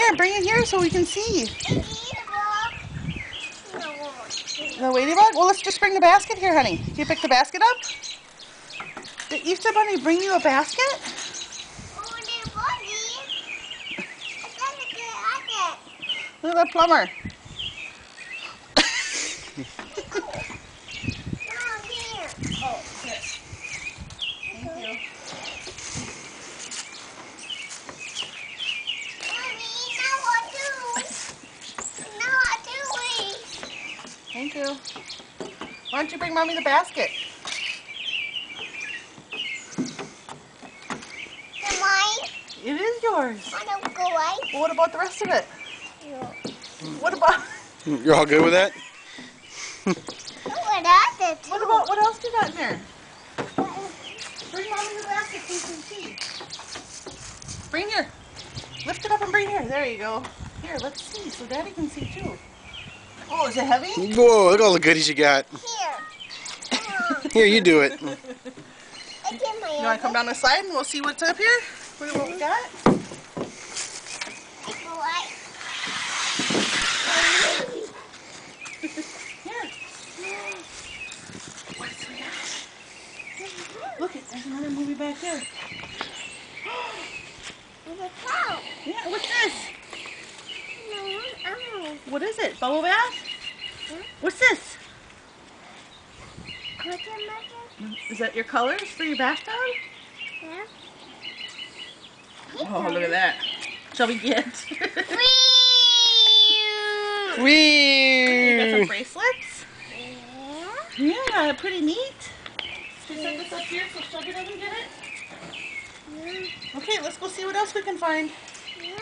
Here, bring it here so we can see. The ladybug? Well, let's just bring the basket here, honey. Can you pick the basket up? Did Easter Bunny bring you a basket? Look at that plumber. Oh, here. Thank you. Thank you. Why don't you bring Mommy the basket? It is yours. Well, what about the rest of it? What about... You're all good with that? What else do you got in there? Bring Mommy the basket so you can see. Bring here. Lift it up and bring here. There you go. Here, let's see so Daddy can see too. Oh, is it heavy? Whoa, look at all the goodies you got. Here, you do it. You want to come down the slide and we'll see what's up here? What we got? Here. What's we got? Look, there's another movie back there. Yeah, what's this? What is it? Bubble bath? What's this? Is that your colors for your bathtub? Yeah. Oh, look at that. Shall we get? Whee! You got some bracelets? Yeah, pretty neat. Should we set this up here so Chubby doesn't get it? Okay, let's go see what else we can find. Yeah.